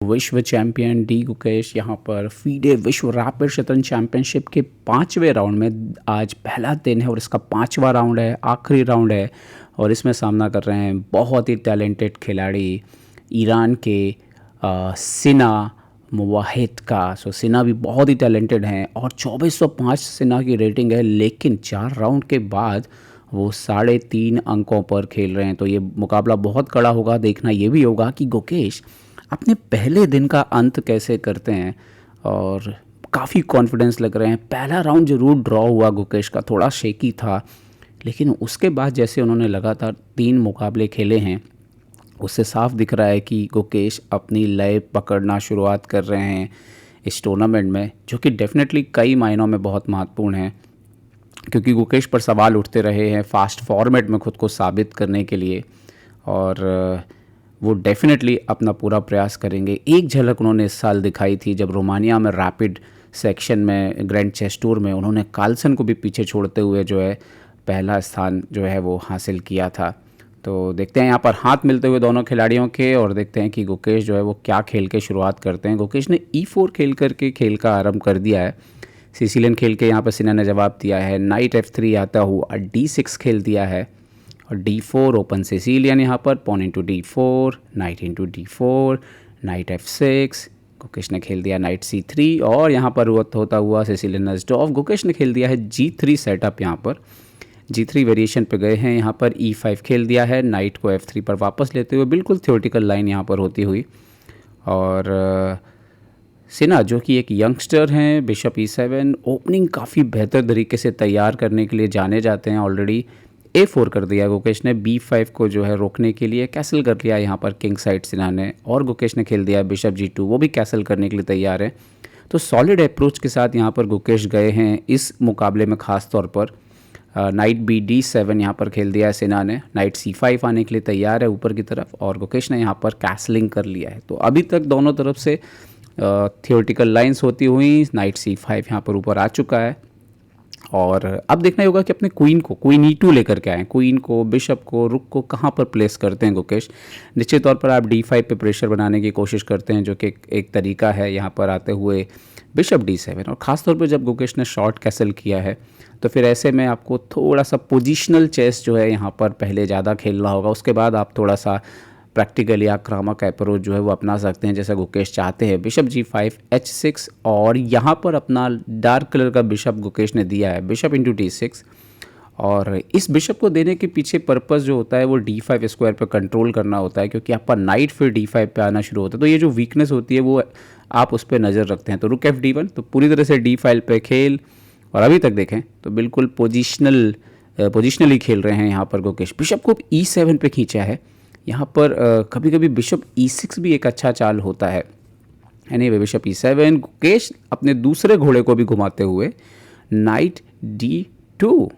विश्व champion D Gukesh यहाँ पर फीडे विश्व रैपिड शतरंज चैंपियनशिप के 5वें राउंड में आज पहला दिन है और इसका 5वां राउंड है, आखिरी राउंड है। और इसमें सामना कर रहे हैं बहुत ही टैलेंटेड खिलाड़ी ईरान के सिना मुवाहिद का। सिना भी बहुत ही टैलेंटेड हैं और 2405 सिना की रेटिंग है, लेकिन 4 राउंड के बाद वो 3.5 अंकों पर खेल रहे हैं। तो ये मुकाबला बहुत कड़ा होगा। देखना ये भी होगा कि गुकेश अपने पहले दिन का अंत कैसे करते हैं और काफ़ी कॉन्फिडेंस लग रहे हैं। पहला राउंड जरूर ड्रॉ हुआ गुकेश का, थोड़ा शेकी था, लेकिन उसके बाद जैसे उन्होंने लगातार 3 मुकाबले खेले हैं उससे साफ दिख रहा है कि गुकेश अपनी लय पकड़ना शुरुआत कर रहे हैं इस टूर्नामेंट में, जो कि डेफिनेटली कई मायनों में बहुत महत्वपूर्ण है, क्योंकि गुकेश पर सवाल उठते रहे हैं फास्ट फॉर्मेट में खुद को साबित करने के लिए। और वो डेफिनेटली अपना पूरा प्रयास करेंगे। एक झलक उन्होंने इस साल दिखाई थी जब रोमानिया में रैपिड सेक्शन में ग्रैंड चेस टूर में उन्होंने कार्लसन को भी पीछे छोड़ते हुए जो है पहला स्थान जो है वो हासिल किया था। तो देखते हैं यहाँ पर हाथ मिलते हुए दोनों खिलाड़ियों के, और देखते हैं कि गुकेश जो है वो क्या खेल के शुरुआत करते हैं। गुकेश ने E4 खेल करके खेल का आरंभ कर दिया है। सिसिलियन खेल के यहाँ पर सिन्हा ने जवाब दिया है। नाइट F3 आता हुआ D6 खेल दिया है और D4 ओपन सिसिलियन यहाँ पर, pawn into D4, knight into D4, knight F6। Gukesh ने खेल दिया नाइट C3 और यहाँ पर होता हुआ सिसिलियन नजडोफ। गुकेश ने खेल दिया है G3 सेटअप, यहाँ पर G3 वेरिएशन पे गए हैं। यहाँ पर E5 खेल दिया है, नाइट को F3 पर वापस लेते हुए, बिल्कुल थ्योरेटिकल लाइन यहाँ पर होती हुई। और सिन्हा जो कि एक यंगस्टर हैं, बिशप E7 ओपनिंग काफ़ी बेहतर तरीके से तैयार करने के लिए जाने जाते हैं। ऑलरेडी A4 कर दिया गुकेश ने, B5 को जो है रोकने के लिए कैसल कर लिया यहाँ पर किंग साइड सिन्हा ने, और गुकेश ने खेल दिया बिशप G2, वो भी कैसल करने के लिए तैयार है। तो सॉलिड अप्रोच के साथ यहाँ पर गुकेश गए हैं इस मुकाबले में। ख़ास तौर पर नाइट BD7 यहाँ पर खेल दिया है सिन्हा ने, नाइट C5 आने के लिए तैयार है ऊपर की तरफ, और गुकेश ने यहाँ पर कैसलिंग कर लिया है। तो अभी तक दोनों तरफ से थियोरेटिकल लाइंस होती हुई नाइट C5 यहाँ पर ऊपर आ चुका है। और अब देखना होगा कि अपने क्वीन E2 लेकर के आएँ, क्वीन को, बिशप को, रुक को कहाँ पर प्लेस करते हैं गुकेश। निश्चित तौर पर आप D5 पे प्रेशर बनाने की कोशिश करते हैं, जो कि एक तरीका है यहाँ पर आते हुए बिशप D7। और ख़ास तौर पर जब गुकेश ने शॉर्ट कैसल किया है तो फिर ऐसे में आपको थोड़ा सा पोजिशनल चेस जो है यहाँ पर पहले ज़्यादा खेलना होगा, उसके बाद आप थोड़ा सा प्रैक्टिकली आक्रामक अप्रोच जो है वो अपना सकते हैं, जैसा गुकेश चाहते हैं। बिशप G5 H6, और यहाँ पर अपना डार्क कलर का बिशप गुकेश ने दिया है, बिशप इंटू D6। और इस बिशप को देने के पीछे पर्पस जो होता है वो D5 स्क्वायर पर कंट्रोल करना होता है, क्योंकि आपका नाइट फिर D5 पे आना शुरू होता है। तो ये जो वीकनेस होती है वो आप उस पर नज़र रखते हैं। तो रुक FD1, तो पूरी तरह से D5 पे खेल, और अभी तक देखें तो बिल्कुल पोजिशनली खेल रहे हैं यहाँ पर गुकेश। बिशप को E7 पे खींचा है यहाँ पर। कभी कभी बिशप E6 भी एक अच्छा चाल होता है। एनीवे बिशप E7, गुकेश अपने दूसरे घोड़े को भी घुमाते हुए नाइट D2,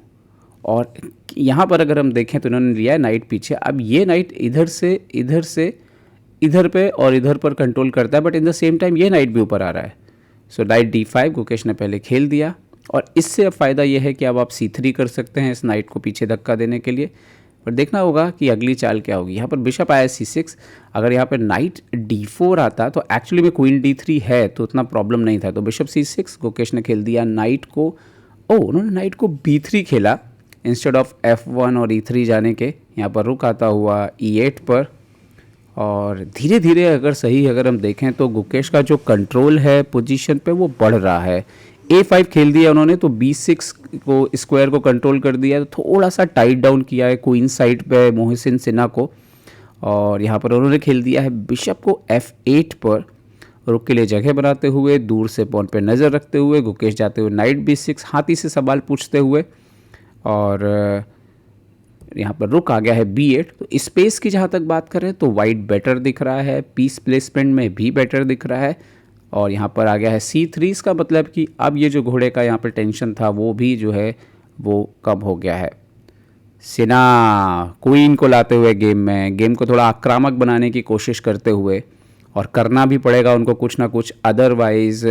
और यहाँ पर अगर हम देखें तो इन्होंने लिया है नाइट पीछे। अब ये नाइट इधर से इधर पे और इधर पर कंट्रोल करता है, but in the same time ये नाइट भी ऊपर आ रहा है। सो नाइट D5 गुकेश ने पहले खेल दिया, और इससे अब फ़ायदा यह है कि अब आप C3 कर सकते हैं इस नाइट को पीछे धक्का देने के लिए। पर देखना होगा कि अगली चाल क्या होगी। यहाँ पर बिशप आया C6, अगर यहाँ पर नाइट D4 आता तो एक्चुअली में क्वीन D3 है तो उतना प्रॉब्लम नहीं था। तो बिशप C6, गुकेश ने खेल दिया नाइट को, उन्होंने नाइट को B3 खेला इंस्टेड ऑफ F1 और E3 जाने के। यहाँ पर रुक आता हुआ E8 पर, और धीरे धीरे अगर हम देखें तो गुकेश का जो कंट्रोल है पोजीशन पे वो बढ़ रहा है। A5 खेल दिया उन्होंने, तो B6 को स्क्वायर को कंट्रोल कर दिया, तो थोड़ा सा टाइट डाउन किया है क्वीन साइड पे मोहसिन सिन्हा को। और यहाँ पर उन्होंने खेल दिया है बिशप को F8 पर, रुक के लिए जगह बनाते हुए, दूर से पॉन पे नज़र रखते हुए गुकेश जाते हुए नाइट B6, हाथी से सवाल पूछते हुए, और यहाँ पर रुक आ गया है B8। तो स्पेस की जहाँ तक बात करें तो वाइट बेटर दिख रहा है, पीस प्लेसमेंट में भी बेटर दिख रहा है। और यहाँ पर आ गया है C3, इसका मतलब कि अब ये जो घोड़े का यहाँ पर टेंशन था वो भी जो है वो कम हो गया है। सिन्हा क्वीन को लाते हुए गेम को थोड़ा आक्रामक बनाने की कोशिश करते हुए, और करना भी पड़ेगा उनको कुछ ना कुछ, अदरवाइज़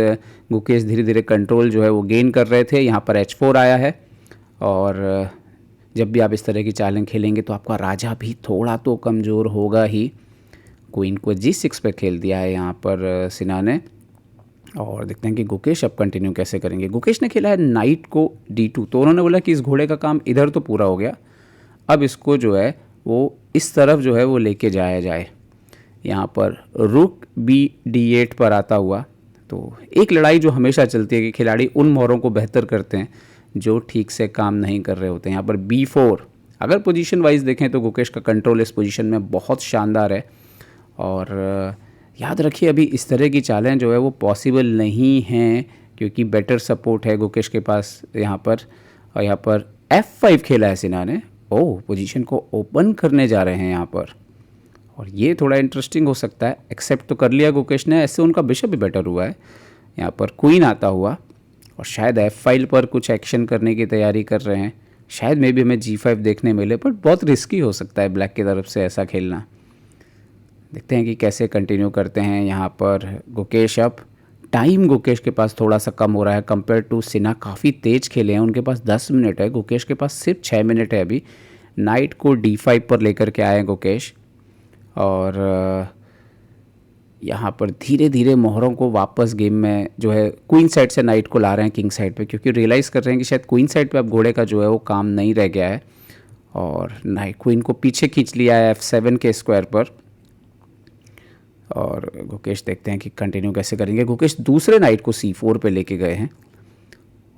गुकेश धीरे धीरे कंट्रोल जो है वो गेन कर रहे थे। यहाँ पर H4 आया है, और जब भी आप इस तरह की चालें खेलेंगे तो आपका राजा भी थोड़ा तो कमज़ोर होगा ही। क्वीन को G6 पे खेल दिया है यहाँ पर सिन्हा ने। और देखते हैं कि गुकेश अब कंटिन्यू कैसे करेंगे। गुकेश ने खेला है नाइट को D2, तो उन्होंने बोला कि इस घोड़े का काम इधर तो पूरा हो गया, अब इसको जो है वो इस तरफ जो है वो लेके जाया जाए। यहाँ पर रुक B D8 पर आता हुआ, तो एक लड़ाई जो हमेशा चलती है कि खिलाड़ी उन मोहरों को बेहतर करते हैं जो ठीक से काम नहीं कर रहे होते हैं। यहाँ पर B4, अगर पोजीशन वाइज देखें तो गुकेश का कंट्रोल इस पोजीशन में बहुत शानदार है। और याद रखिए अभी इस तरह की चालें जो है वो पॉसिबल नहीं हैं क्योंकि बेटर सपोर्ट है गुकेश के पास यहाँ पर। और यहाँ पर F5 खेला है सिन्हा ने। पोजीशन को ओपन करने जा रहे हैं यहाँ पर, और ये थोड़ा इंटरेस्टिंग हो सकता है। एक्सेप्ट तो कर लिया गुकेश ने, ऐसे उनका बिशप भी बेटर हुआ है। यहाँ पर क्वीन आता हुआ और शायद F5 पर कुछ एक्शन करने की तैयारी कर रहे हैं। शायद मे भी हमें G5 देखने मिले, पर बहुत रिस्की हो सकता है ब्लैक की तरफ से ऐसा खेलना। देखते हैं कि कैसे कंटिन्यू करते हैं यहाँ पर गुकेश। अब टाइम गुकेश के पास थोड़ा सा कम हो रहा है कंपेयर टू सिन्हा। काफ़ी तेज़ खेले हैं, उनके पास 10 मिनट है, गुकेश के पास सिर्फ 6 मिनट है अभी। नाइट को D5 पर लेकर के आए हैं गुकेश, और यहाँ पर धीरे धीरे मोहरों को वापस गेम में जो है क्वीन साइड से नाइट को ला रहे हैं किंग साइड पे, क्योंकि रियलाइज़ कर रहे हैं कि शायद क्वीन साइड पे अब घोड़े का जो है वो काम नहीं रह गया है। और नाइट क्वीन को पीछे खींच लिया है F7 के स्क्वायर पर। और गुकेश देखते हैं कि कंटिन्यू कैसे करेंगे। गुकेश दूसरे नाइट को C4 पे लेके गए हैं,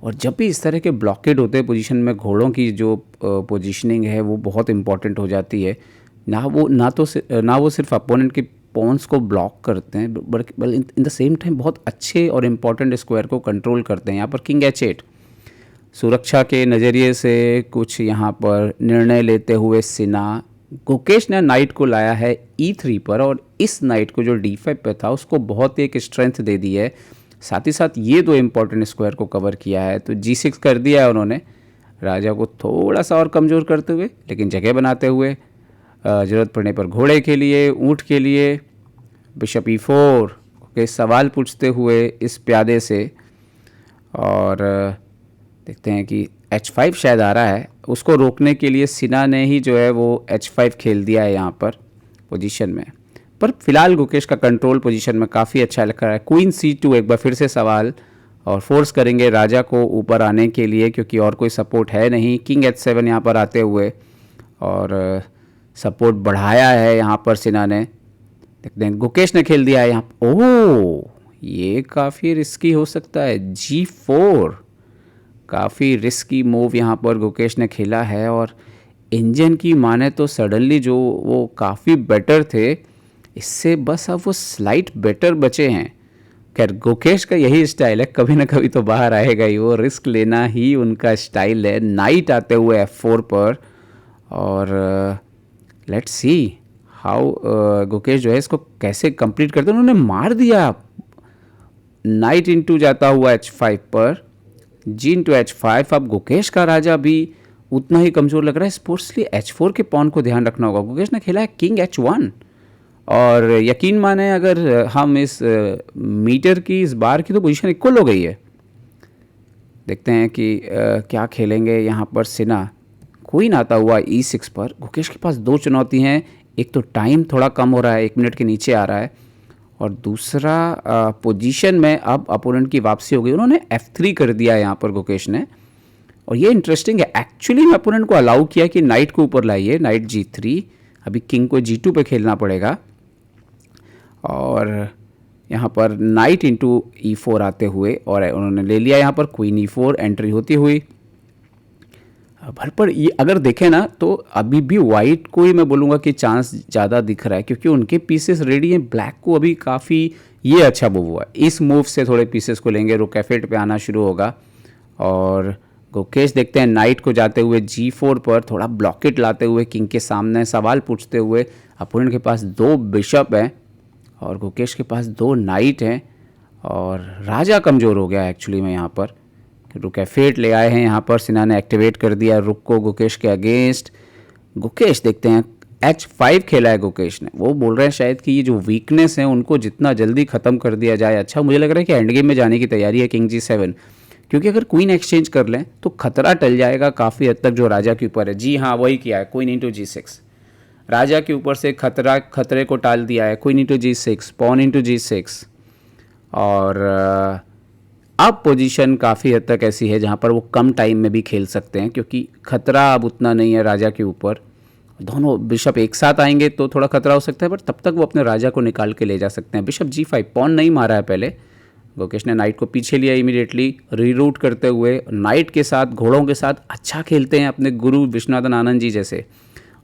और जब भी इस तरह के ब्लॉकेड होते हैं पोजीशन में, घोड़ों की जो पोजीशनिंग है वो बहुत इंपॉर्टेंट हो जाती है। ना वो सिर्फ अपोनेंट के पॉन्स को ब्लॉक करते हैं, बल्कि इन द सेम टाइम बहुत अच्छे और इम्पॉर्टेंट स्क्वायर को कंट्रोल करते हैं। यहाँ पर किंग H8 सुरक्षा के नज़रिए से कुछ यहाँ पर निर्णय लेते हुए सिन्हा। गुकेश ने नाइट को लाया है E3 पर, और इस नाइट को जो D5 पे था उसको बहुत एक स्ट्रेंथ दे दी है। साथ ही साथ ये दो इम्पॉर्टेंट स्क्वायर को कवर किया है, तो G6 कर दिया है उन्होंने, राजा को थोड़ा सा और कमज़ोर करते हुए लेकिन जगह बनाते हुए। ज़रूरत पड़ने पर घोड़े के लिए, ऊँट के लिए बिशप E4 के सवाल पूछते हुए इस प्यादे से। और देखते हैं कि H5 शायद आ रहा है, उसको रोकने के लिए सिन्हा ने ही जो है वो H5 खेल दिया है यहाँ पर पोजीशन में। पर फिलहाल गुकेश का कंट्रोल पोजीशन में काफ़ी अच्छा लग रहा है। क्वीन C2 एक बार फिर से सवाल, और फोर्स करेंगे राजा को ऊपर आने के लिए क्योंकि और कोई सपोर्ट है नहीं। किंग H7 यहाँ पर आते हुए, और सपोर्ट बढ़ाया है यहाँ पर सिन्हा ने। देखते हैं गुकेश ने खेल दिया है यहाँ। ये काफ़ी रिस्की हो सकता है। G4 काफ़ी रिस्की मूव यहाँ पर गुकेश ने खेला है, और इंजन की माने तो सडनली जो वो काफ़ी बेटर थे, इससे बस अब वो स्लाइट बेटर बचे हैं। खैर गुकेश का यही स्टाइल है, कभी ना कभी तो बाहर आएगा ही, वो रिस्क लेना ही उनका स्टाइल है। नाइट आते हुए F4 पर, और लेट्स सी हाउ गुकेश जो है इसको कैसे कंप्लीट करते हैं। उन्होंने मार दिया, नाइट इंटू जाता हुआ H5 पर, G इंटू H5। अब गुकेश का राजा भी उतना ही कमज़ोर लग रहा है, स्पोर्ट्सली H4 के पॉन को ध्यान रखना होगा। गुकेश ने खेला है किंग H1, और यकीन माने अगर हम इस मीटर की, इस बार की तो पोजीशन इक्वल हो गई है। देखते हैं कि क्या खेलेंगे यहाँ पर सिन्हा। क्वीन आता हुआ E6 पर। गुकेश के पास दो चुनौती हैं, एक तो टाइम थोड़ा कम हो रहा है, 1 मिनट के नीचे आ रहा है, और दूसरा पोजीशन में अब अपोनेंट की वापसी हो गई। उन्होंने F3 कर दिया यहाँ पर गुकेश ने, और ये इंटरेस्टिंग है। एक्चुअली में अपोनेंट को अलाउ किया कि नाइट को ऊपर लाइए, नाइट G3, अभी किंग को G2 पे खेलना पड़ेगा। और यहाँ पर नाइट इंटू E4 आते हुए, और उन्होंने ले लिया यहाँ पर क्वीन E4 एंट्री होती हुई। भर पर ये अगर देखें ना तो अभी भी वाइट को ही मैं बोलूँगा कि चांस ज़्यादा दिख रहा है, क्योंकि उनके पीसेस रेडी हैं। ब्लैक को अभी काफ़ी ये अच्छा मूव हुआ, इस मूव से थोड़े पीसेस को लेंगे, रुक F8 पे आना शुरू होगा। और गुकेश देखते हैं नाइट को जाते हुए G4 पर, थोड़ा ब्लॉकेट लाते हुए किंग के सामने सवाल पूछते हुए। अपोनेंट के पास 2 बिशप हैं और गुकेश के पास 2 नाइट हैं, और राजा कमज़ोर हो गया एक्चुअली में यहाँ पर। रुक F8 ले आए हैं यहाँ पर, सिन्हा ने एक्टिवेट कर दिया रुक को गुकेश के अगेंस्ट। गुकेश देखते हैं H5 खेला है गुकेश ने। वो बोल रहे हैं शायद कि ये जो वीकनेस है उनको जितना जल्दी ख़त्म कर दिया जाए अच्छा। मुझे लग रहा है कि एंड गेम में जाने की तैयारी है किंग G7, क्योंकि अगर क्वीन एक्सचेंज कर लें तो खतरा टल जाएगा काफ़ी हद तक जो राजा के ऊपर है। जी हाँ, वही किया है, क्वीन इंटू G6। राजा के ऊपर से खतरे को टाल दिया है। Queen into G6, pawn into G6। और अब पोजीशन काफ़ी हद तक ऐसी है जहाँ पर वो कम टाइम में भी खेल सकते हैं, क्योंकि खतरा अब उतना नहीं है राजा के ऊपर। दोनों बिशप एक साथ आएंगे तो थोड़ा खतरा हो सकता है, पर तब तक वो अपने राजा को निकाल के ले जा सकते हैं। बिशप G5, पॉन नहीं मारा है पहले। गुकेश ने नाइट को पीछे लिया इमीडिएटली, रीरूट करते हुए। नाइट के साथ, घोड़ों के साथ अच्छा खेलते हैं अपने गुरु विश्वनाथन आनंद जी जैसे।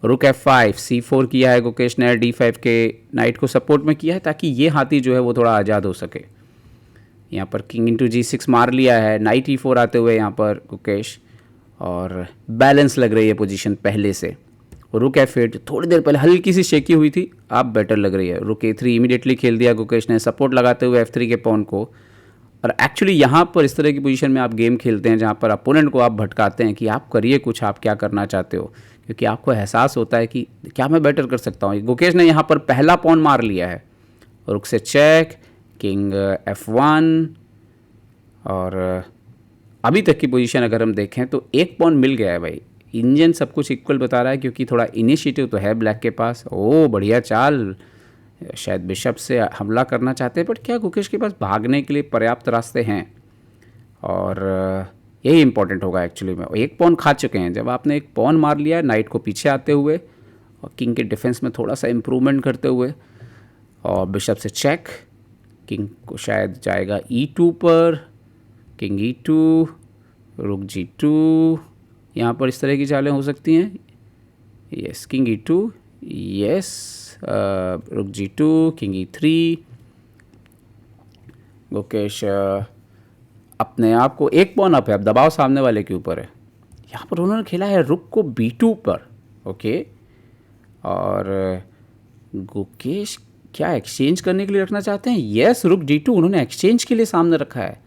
रुक F5, C4 किया है गुकेश ने, D5 के नाइट को सपोर्ट में किया है ताकि ये हाथी जो है वो थोड़ा आज़ाद हो सके। यहाँ पर किंग इंटू G6 मार लिया है, नाइट E4 आते हुए यहाँ पर गुकेश, और बैलेंस लग रही है पोजीशन पहले से। रुक F8 थोड़ी देर पहले हल्की सी शेकी हुई थी, अब बेटर लग रही है। रुक A3 इमीडिएटली खेल दिया गुकेश ने, सपोर्ट लगाते हुए F3 के पॉन को। और एक्चुअली यहाँ पर इस तरह की पोजीशन में आप गेम खेलते हैं जहाँ पर अपोनेंट को आप भटकाते हैं कि आप करिए कुछ, आप क्या करना चाहते हो, क्योंकि आपको एहसास होता है कि क्या मैं बेटर कर सकता हूँ। गुकेश ने यहाँ पर पहला पॉन मार लिया है। रुक से चेक, किंग F1। और अभी तक की पोजीशन अगर हम देखें तो एक पॉन मिल गया है भाई। इंजन सब कुछ इक्वल बता रहा है, क्योंकि थोड़ा इनिशिएटिव तो है ब्लैक के पास। ओ बढ़िया चाल, शायद बिशप से हमला करना चाहते हैं, बट क्या गुकेश के पास भागने के लिए पर्याप्त रास्ते हैं, और यही इंपॉर्टेंट होगा एक्चुअली में। एक पॉन खा चुके हैं। जब आपने एक पॉन मार लिया है नाइट को पीछे आते हुए और किंग के डिफेंस में थोड़ा सा इम्प्रूवमेंट करते हुए, और बिशप से चेक, किंग को शायद जाएगा E2 पर, किंग E2, रुक G2। यहाँ पर इस तरह की चालें हो सकती हैं। यस, किंग E2, यस, रुक G2, किंग E3। गुकेश अपने आप को एक पॉन अप है, अब दबाव सामने वाले के ऊपर है। यहाँ पर उन्होंने खेला है रुक को B2 पर, ओके। और गुकेश क्या एक्सचेंज करने के लिए रखना चाहते हैं? यस, रुक D2 उन्होंने एक्सचेंज के लिए सामने रखा है।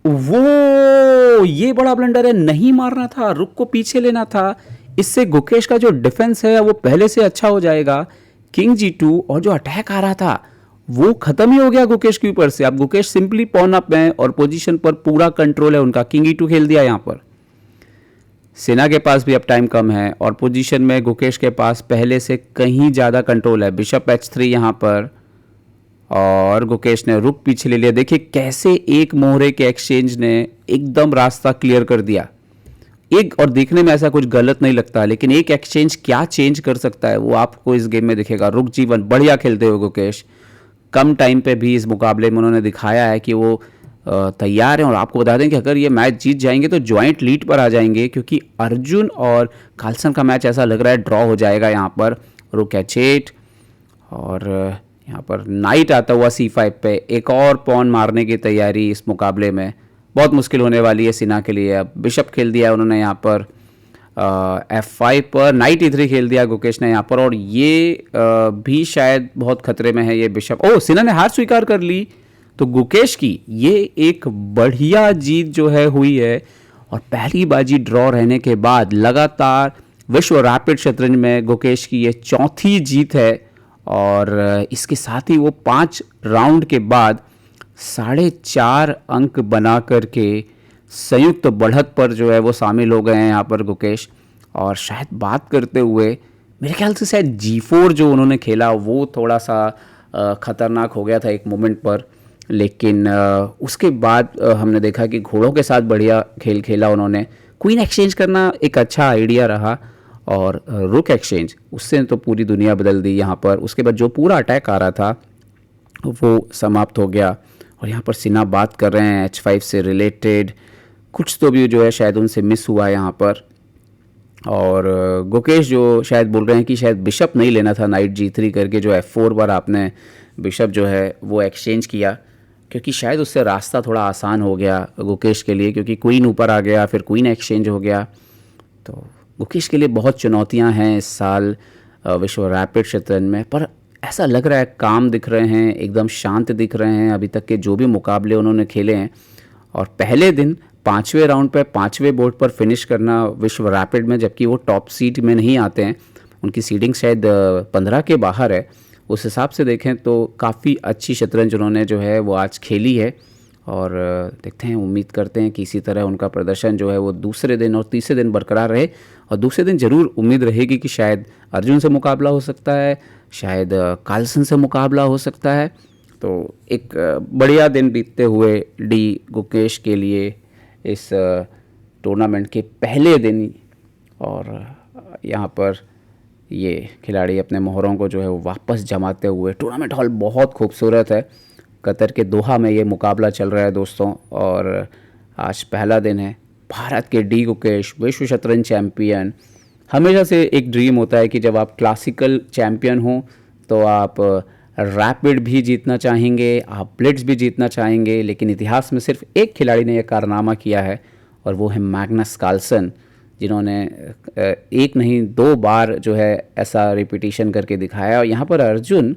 वो ये बड़ा ब्लंडर है, नहीं मारना था, रुक को पीछे लेना था। इससे गुकेश का जो डिफेंस है वो पहले से अच्छा हो जाएगा। किंग G2 और जो अटैक आ रहा था वो खत्म ही हो गया गुकेश के ऊपर से। अब गुकेश सिंपली पॉन अप है और पोजीशन पर पूरा कंट्रोल है उनका। किंग E2 खेल दिया यहाँ पर। सेना के पास भी अब टाइम कम है और पोजीशन में गुकेश के पास पहले से कहीं ज़्यादा कंट्रोल है। बिशप H3 यहाँ पर, और गुकेश ने रुक पीछे ले लिया। देखिए कैसे एक मोहरे के एक्सचेंज ने एकदम रास्ता क्लियर कर दिया। एक, और देखने में ऐसा कुछ गलत नहीं लगता, लेकिन एक एक्सचेंज क्या चेंज कर सकता है वो आपको इस गेम में दिखेगा। रुक G1, बढ़िया खेलते हो गुकेश। कम टाइम पे भी इस मुकाबले में उन्होंने दिखाया है कि वो तैयार हैं। और आपको बता दें कि अगर ये मैच जीत जाएंगे तो जॉइंट लीड पर आ जाएंगे, क्योंकि अर्जुन और कार्लसन का मैच ऐसा लग रहा है ड्रॉ हो जाएगा यहाँ पर। रुक H8, और यहाँ पर नाइट आता हुआ C5 पे। एक और पॉन मारने की तैयारी इस मुकाबले में बहुत मुश्किल होने वाली है सिन्हा के लिए। अब बिशप खेल दिया उन्होंने यहाँ पर F5 पर, नाइट E3 खेल दिया गुकेश ने यहाँ पर, और ये भी शायद बहुत खतरे में है ये बिशप। ओ, सिन्हा ने हार स्वीकार कर ली। तो गुकेश की ये एक बढ़िया जीत जो है हुई है, और पहली बाजी ड्रॉ रहने के बाद लगातार विश्व रैपिड शतरंज में गुकेश की ये चौथी जीत है। और इसके साथ ही वो 5 राउंड के बाद 4.5 अंक बना करके संयुक्त बढ़त पर जो है वो शामिल हो गए हैं यहाँ पर गुकेश। और शायद बात करते हुए मेरे ख्याल से शायद G4 जो उन्होंने खेला वो थोड़ा सा ख़तरनाक हो गया था एक मोमेंट पर, लेकिन उसके बाद हमने देखा कि घोड़ों के साथ बढ़िया खेल खेला उन्होंने। क्वीन एक्सचेंज करना एक अच्छा आइडिया रहा, और रुक एक्सचेंज उससे तो पूरी दुनिया बदल दी यहाँ पर। उसके बाद जो पूरा अटैक आ रहा था वो समाप्त हो गया। और यहाँ पर सिन्हा बात कर रहे हैं H5 से रिलेटेड, कुछ तो भी जो है शायद उनसे मिस हुआ यहाँ पर। और गुकेश जो शायद बोल रहे हैं कि शायद बिशप नहीं लेना था नाइट G3 करके, जो F4 पर आपने बिशप जो है वो एक्सचेंज किया, क्योंकि शायद उससे रास्ता थोड़ा आसान हो गया गुकेश के लिए, क्योंकि क्वीन ऊपर आ गया, फिर क्वीन एक्सचेंज हो गया। तो गुकेश के लिए बहुत चुनौतियां हैं इस साल विश्व रैपिड शतरंज में, पर ऐसा लग रहा है काम दिख रहे हैं, एकदम शांत दिख रहे हैं अभी तक के जो भी मुकाबले उन्होंने खेले हैं। और पहले दिन 5वें राउंड पर 5वें बोर्ड पर फिनिश करना विश्व रैपिड में, जबकि वो टॉप सीड में नहीं आते हैं, उनकी सीडिंग शायद 15 के बाहर है, उस हिसाब से देखें तो काफ़ी अच्छी शतरंज उन्होंने जो है वो आज खेली है। और देखते हैं, उम्मीद करते हैं कि इसी तरह उनका प्रदर्शन जो है वो दूसरे दिन और तीसरे दिन बरकरार रहे, और दूसरे दिन ज़रूर उम्मीद रहेगी कि शायद अर्जुन से मुकाबला हो सकता है, शायद कार्लसन से मुकाबला हो सकता है। तो एक बढ़िया दिन बीतते हुए डी गुकेश के लिए इस टूर्नामेंट के पहले दिन, और यहाँ पर ये खिलाड़ी अपने मोहरों को जो है वो वापस जमाते हुए, टूर्नामेंट हॉल बहुत खूबसूरत है। कतर के दोहा में ये मुकाबला चल रहा है दोस्तों, और आज पहला दिन है। भारत के डी गुकेश विश्व शतरंज चैम्पियन। हमेशा से एक ड्रीम होता है कि जब आप क्लासिकल चैम्पियन हो तो आप रैपिड भी जीतना चाहेंगे, आप ब्लिट्ज भी जीतना चाहेंगे, लेकिन इतिहास में सिर्फ एक खिलाड़ी ने यह कारनामा किया है और वो है मैग्नस कार्लसन, जिन्होंने एक नहीं 2 बार जो है ऐसा रिपीटिशन करके दिखाया। और यहाँ पर अर्जुन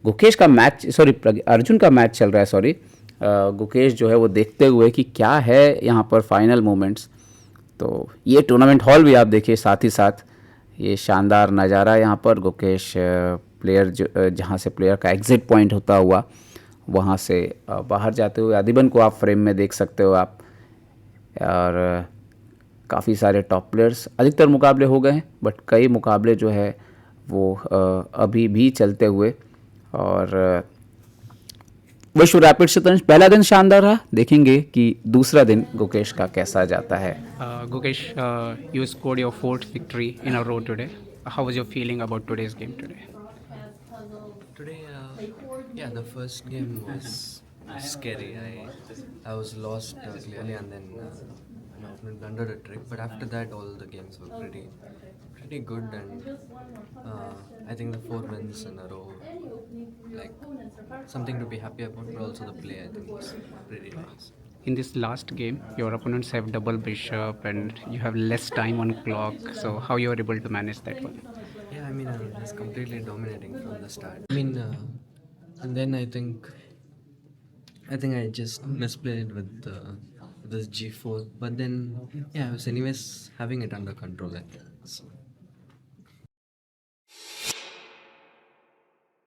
गुकेश का मैच, अर्जुन का मैच चल रहा है, गुकेश जो है वो देखते हुए कि क्या है यहाँ पर फाइनल मोमेंट्स। तो ये टूर्नामेंट हॉल भी आप देखिए, साथ ही साथ ये शानदार नज़ारा यहाँ पर गुकेश प्लेयर जहाँ से प्लेयर का एग्ज़िट पॉइंट होता हुआ वहाँ से बाहर जाते हुए अधिबन को आप फ्रेम में देख सकते हो आप। और काफ़ी सारे टॉप प्लेयर्स, अधिकतर मुकाबले हो गए हैं बट कई मुकाबले जो है वो अभी भी चलते हुए। और विश्व रैपिड शतरंज पहला दिन शानदार रहा, देखेंगे कि दूसरा दिन गुकेश का कैसा जाता है। Gukesh, you scored your 4th victory in a row today. How was your feeling about today's game today? Today, yeah, the first game was scary. I was lost clearly, and then my opponent blundered a trick. But after that, all the games were pretty good, and I think the 4 wins in a row, like something to be happy about. But also the play, I think, was pretty nice. In this last game, your opponents have double bishop and you have less time on clock. So how you are able to manage that one? Yeah, I mean, I was completely dominating from the start. I mean, and then I think I just misplayed with this G4. But then, yeah, I was anyways having it under control. I think. So.